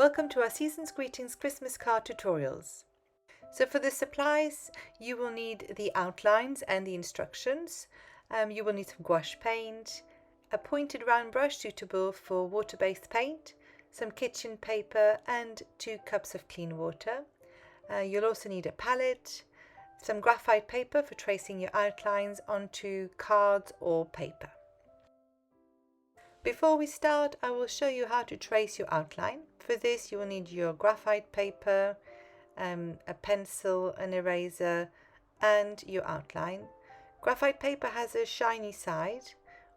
Welcome to our Season's Greetings Christmas card tutorials. So for the supplies, you will need the outlines and the instructions. You will need some gouache paint, a pointed round brush suitable for water-based paint, some kitchen paper and 2 cups of clean water. You'll also need a palette, some graphite paper for tracing your outlines onto cards or paper. Before we start, I will show you how to trace your outline. For this, you will need your graphite paper, a pencil, an eraser, and your outline. Graphite paper has a shiny side,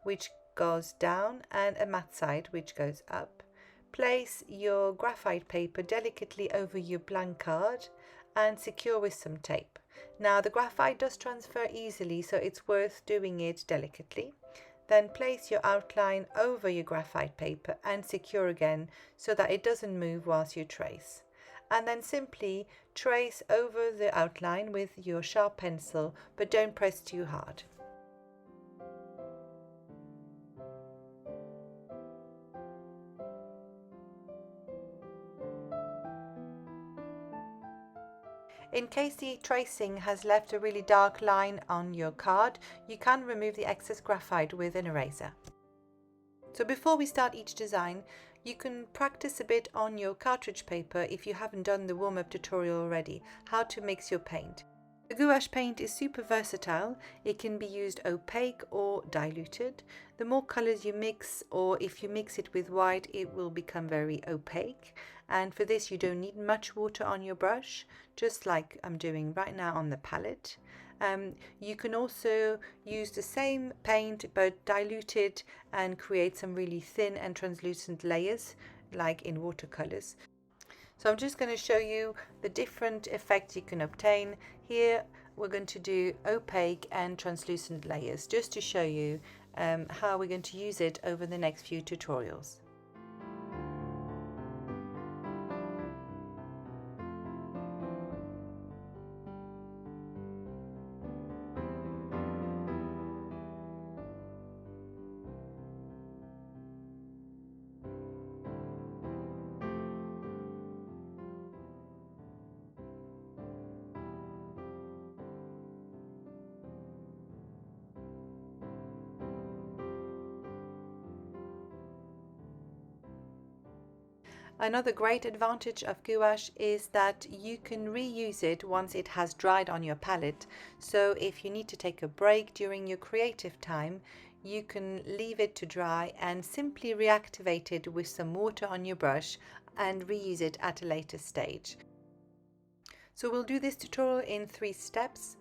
which goes down, and a matte side, which goes up. Place your graphite paper delicately over your blank card and secure with some tape. Now, the graphite does transfer easily, so it's worth doing it delicately. Then place your outline over your graphite paper and secure again so that it doesn't move whilst you trace. And then simply trace over the outline with your sharp pencil, but don't press too hard. In case the tracing has left a really dark line on your card, you can remove the excess graphite with an eraser. So before we start each design, you can practice a bit on your cartridge paper if you haven't done the warm-up tutorial already, how to mix your paint. The gouache paint is super versatile. It can be used opaque or diluted. The more colors you mix, or if you mix it with white, it will become very opaque. And for this, you don't need much water on your brush, just like I'm doing right now on the palette. You can also use the same paint but dilute it and create some really thin and translucent layers, like in watercolors. So I'm just going to show you the different effects you can obtain. Here we're going to do opaque and translucent layers just to show you how we're going to use it over the next few tutorials. Another great advantage of gouache is that you can reuse it once it has dried on your palette. So if you need to take a break during your creative time, you can leave it to dry and simply reactivate it with some water on your brush and reuse it at a later stage. So we'll do this tutorial in 3 steps.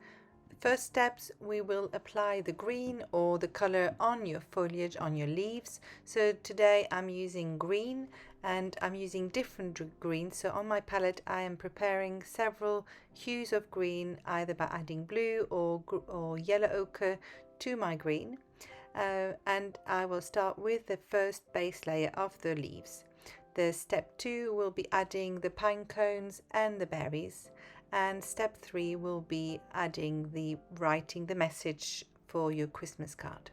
First steps, we will apply the green or the color on your foliage, on your leaves. So today I'm using green and I'm using different greens. So on my palette I am preparing several hues of green, either by adding blue or yellow ochre to my green. And I will start with the first base layer of the leaves. The step 2 will be adding the pine cones and the berries. And step 3 will be writing the message for your Christmas card.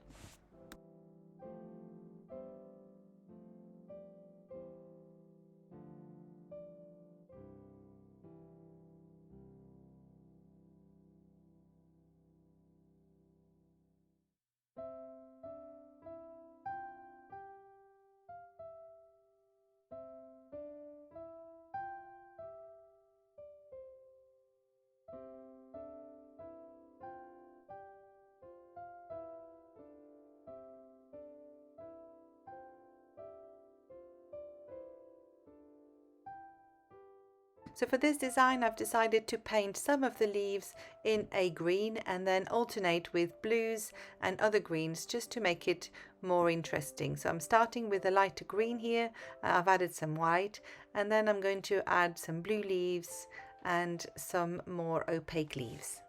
So for this design I've decided to paint some of the leaves in a green and then alternate with blues and other greens just to make it more interesting. So I'm starting with a lighter green here. I've added some white and then I'm going to add some blue leaves and some more opaque leaves.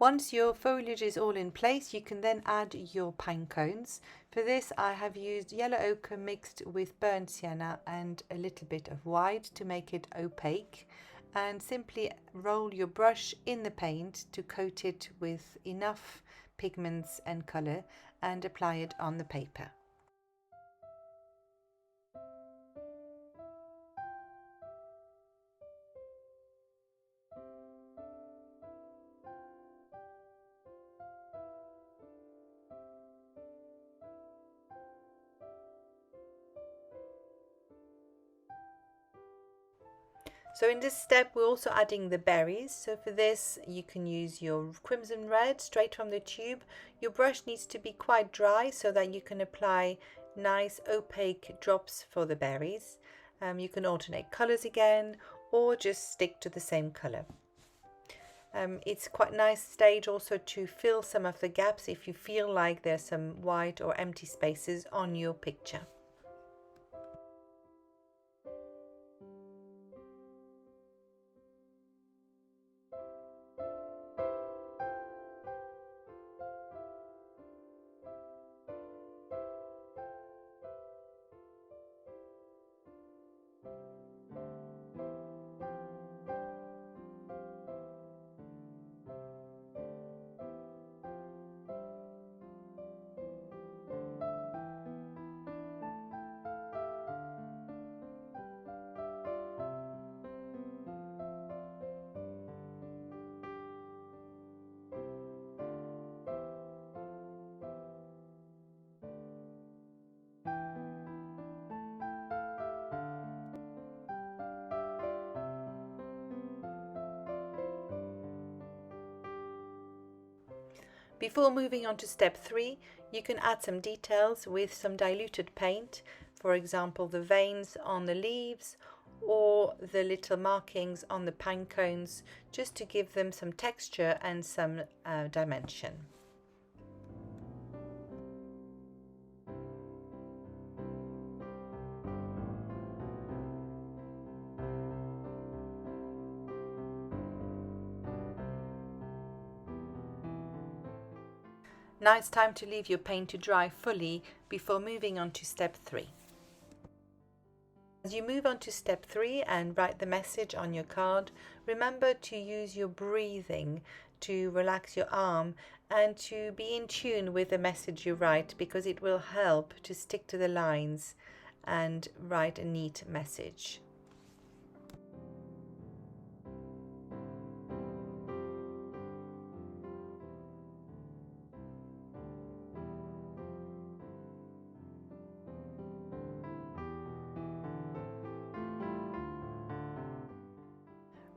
Once your foliage is all in place, you can then add your pine cones. For this I have used yellow ochre mixed with burnt sienna and a little bit of white to make it opaque, and simply roll your brush in the paint to coat it with enough pigments and colour and apply it on the paper. So in this step we're also adding the berries. So for this you can use your crimson red straight from the tube. Your brush needs to be quite dry so that you can apply nice opaque drops for the berries. You can alternate colours again or just stick to the same colour. It's quite a nice stage also to fill some of the gaps if you feel like there's some white or empty spaces on your picture. Before moving on to step 3, you can add some details with some diluted paint, for example the veins on the leaves or the little markings on the pine cones, just to give them some texture and some dimension. Now it's time to leave your paint to dry fully before moving on to step 3. As you move on to step 3 and write the message on your card, remember to use your breathing to relax your arm and to be in tune with the message you write, because it will help to stick to the lines and write a neat message.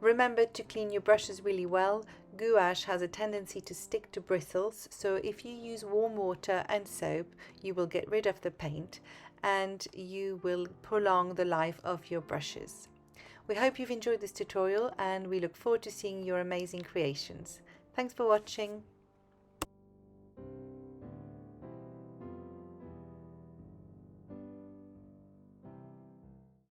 Remember to clean your brushes really well. Gouache has a tendency to stick to bristles, so if you use warm water and soap, you will get rid of the paint and you will prolong the life of your brushes. We hope you've enjoyed this tutorial and we look forward to seeing your amazing creations. Thanks for watching.